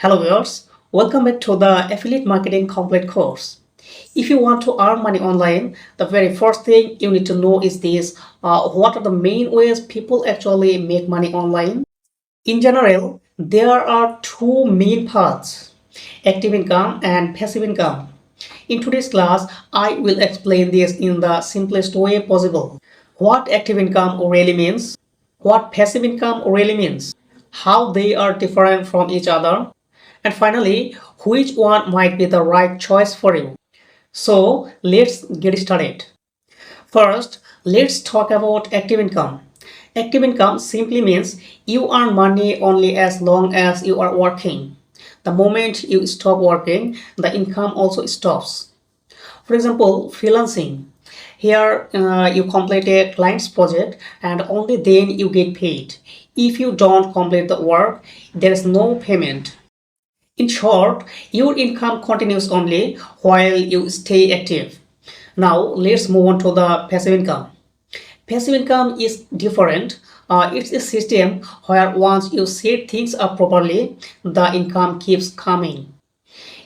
Hello viewers, welcome back to the Affiliate Marketing Complete course. If you want to earn money online, the very first thing you need to know is this. What are the main ways people actually make money online? In general, there are two main paths, active income and passive income. In today's class, I will explain this in the simplest way possible. What active income really means, what passive income really means, how they are different from each other, and finally, which one might be the right choice for you. So, let's get started. First, let's talk about active income. Active income simply means you earn money only as long as you are working. The moment you stop working, the income also stops. For example, freelancing. Here you complete a client's project and only then you get paid. If you don't complete the work, there is no payment. In short, your income continues only while you stay active. Now let's move on to the passive income. Passive income is different. It's a system where once you set things up properly, the income keeps coming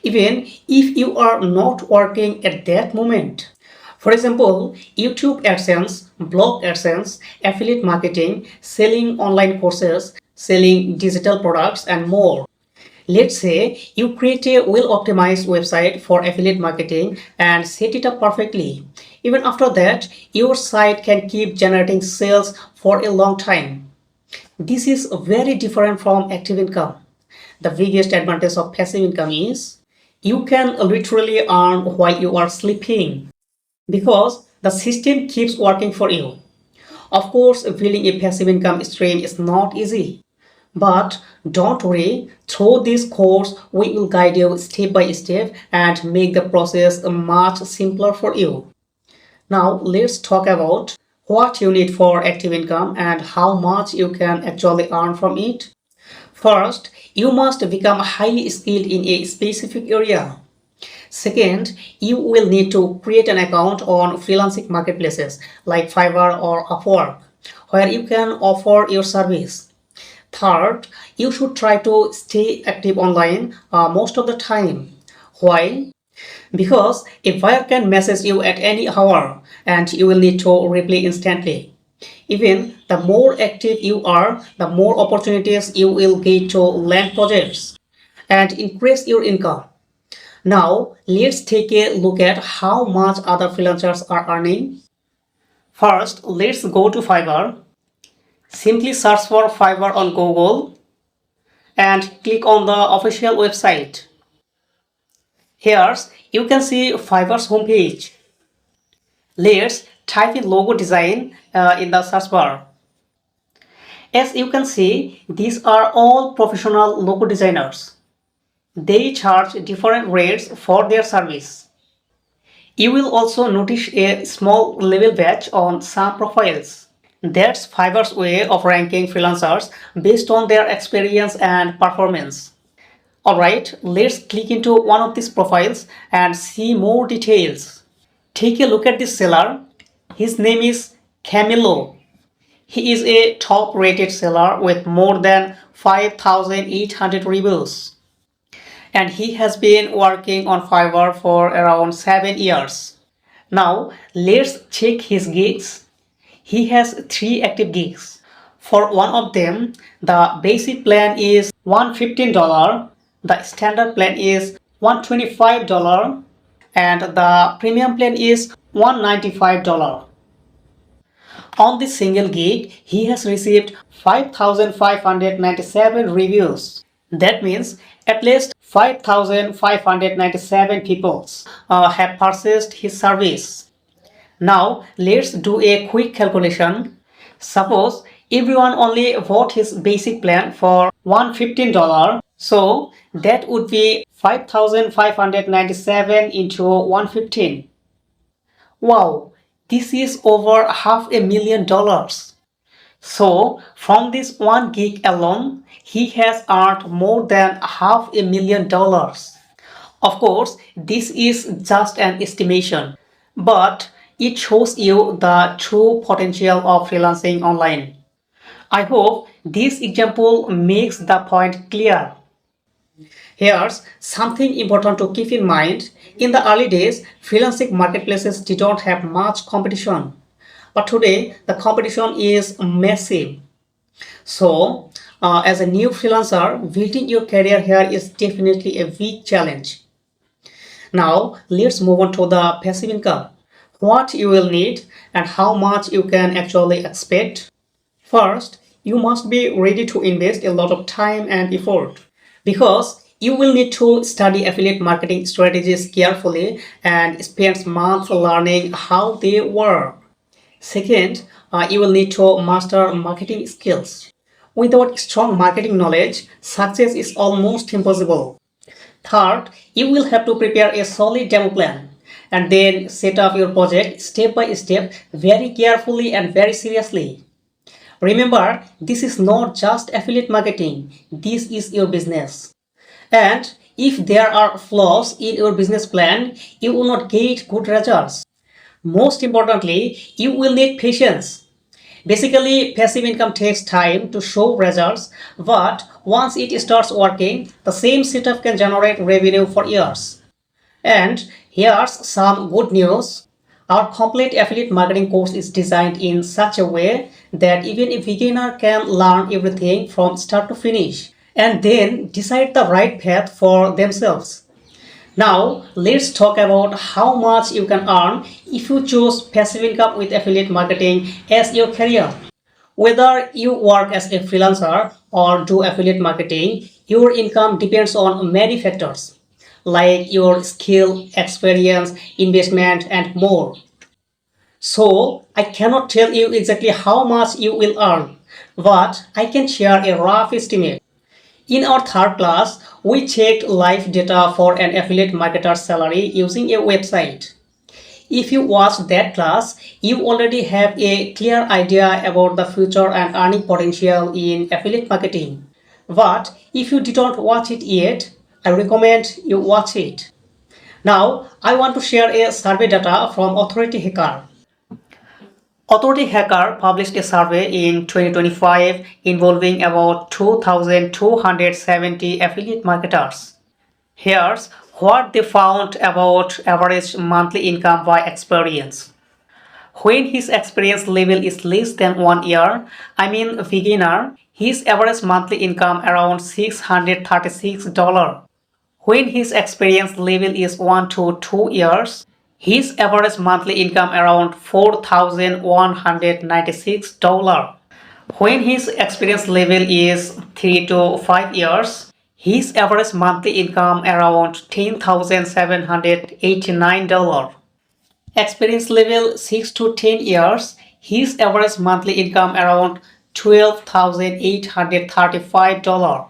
even if you are not working at that moment. For example, YouTube AdSense, blog AdSense, affiliate marketing, selling online courses, selling digital products, and more. Let's say you create a well-optimized website for affiliate marketing and set it up perfectly. Even after that, your site can keep generating sales for a long time. This is very different from active income. The biggest advantage of passive income is you can literally earn while you are sleeping because the system keeps working for you. Of course, building a passive income stream is not easy. But don't worry, through this course, we will guide you step by step and make the process much simpler for you. Now, let's talk about what you need for active income and how much you can actually earn from it. First, you must become highly skilled in a specific area. Second, you will need to create an account on freelancing marketplaces like Fiverr or Upwork, where you can offer your service. Third, you should try to stay active online most of the time. Why? Because a buyer can message you at any hour and you will need to reply instantly. Even the more active you are, the more opportunities you will get to land projects and increase your income. Now, let's take a look at how much other freelancers are earning. First, let's go to Fiverr. Simply search for Fiverr on Google and click on the official website. Here, you can see Fiverr's homepage. Let's type in logo design in the search bar. As you can see, these are all professional logo designers. They charge different rates for their service. You will also notice a small level badge on some profiles. That's Fiverr's way of ranking freelancers based on their experience and performance. Alright, let's click into one of these profiles and see more details. Take a look at this seller. His name is Camilo. He is a top rated seller with more than 5,800 reviews. And he has been working on Fiverr for around 7 years. Now let's check his gigs. He has 3 active gigs. For one of them, the basic plan is $115, the standard plan is $125, and the premium plan is $195. On this single gig, he has received 5,597 reviews. That means at least 5,597 people have purchased his service. Now let's do a quick calculation. Suppose everyone only bought his basic plan for $115, so that would be 5,597 into 115. Wow, this is over $500,000. So from this one gig alone, he has earned more than $500,000. Of course, this is just an estimation, but it shows you the true potential of freelancing online. I hope this example makes the point clear. Here's something important to keep in mind. In the early days, freelancing marketplaces did not have much competition. But today, the competition is massive. So, as a new freelancer, building your career here is definitely a big challenge. Now, let's move on to the passive income. What you will need and how much you can actually expect. First, you must be ready to invest a lot of time and effort because you will need to study affiliate marketing strategies carefully and spend months learning how they work. Second, you will need to master marketing skills. Without strong marketing knowledge, success is almost impossible. Third, you will have to prepare a solid demo plan and then set up your project step by step very carefully and very seriously. Remember, this is not just affiliate marketing, this is your business. And if there are flaws in your business plan, you will not get good results. Most importantly, you will need patience. Basically, passive income takes time to show results, but once it starts working, the same setup can generate revenue for years. And here's some good news. Our complete affiliate marketing course is designed in such a way that even a beginner can learn everything from start to finish and then decide the right path for themselves. Now, let's talk about how much you can earn if you choose passive income with affiliate marketing as your career. Whether you work as a freelancer or do affiliate marketing, your income depends on many factors like your skill, experience, investment, and more. So, I cannot tell you exactly how much you will earn, but I can share a rough estimate. In our third class, we checked live data for an affiliate marketer's salary using a website. If you watched that class, you already have a clear idea about the future and earning potential in affiliate marketing. But if you didn't watch it yet, I recommend you watch it. Now, I want to share a survey data from Authority Hacker. Authority Hacker published a survey in 2025 involving about 2,270 affiliate marketers. Here's what they found about average monthly income by experience. When his experience level is less than 1 year, I mean beginner, his average monthly income around $636. When his experience level is 1 to 2 years, his average monthly income around $4,196. When his experience level is 3 to 5 years, his average monthly income around $10,789. Experience level 6 to 10 years, his average monthly income around $12,835.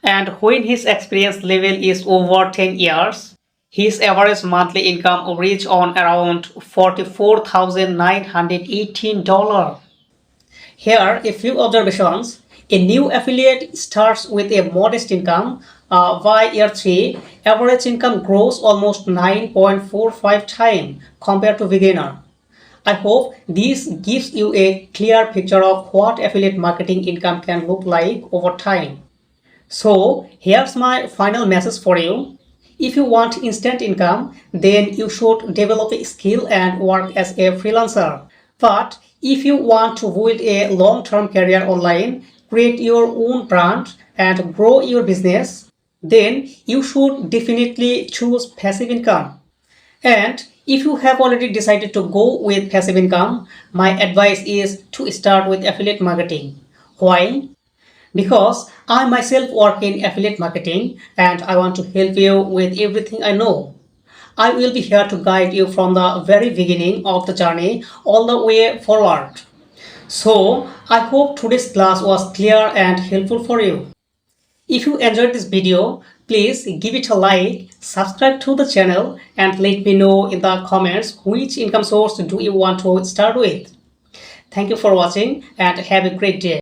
And when his experience level is over 10 years, his average monthly income reach on around $44,918. Here, a few observations. A new affiliate starts with a modest income. By year 3, average income grows almost 9.45 times compared to beginner. I hope this gives you a clear picture of what affiliate marketing income can look like over time. So, here's my final message for you. If you want instant income, then you should develop a skill and work as a freelancer. But if you want to build a long term career online, create your own brand, and grow your business, then you should definitely choose passive income. And if you have already decided to go with passive income, my advice is to start with affiliate marketing. Why? Because I myself work in affiliate marketing and I want to help you with everything I know. I will be here to guide you from the very beginning of the journey all the way forward. So, I hope today's class was clear and helpful for you. If you enjoyed this video, please give it a like, subscribe to the channel, and let me know in the comments which income source do you want to start with. Thank you for watching and have a great day.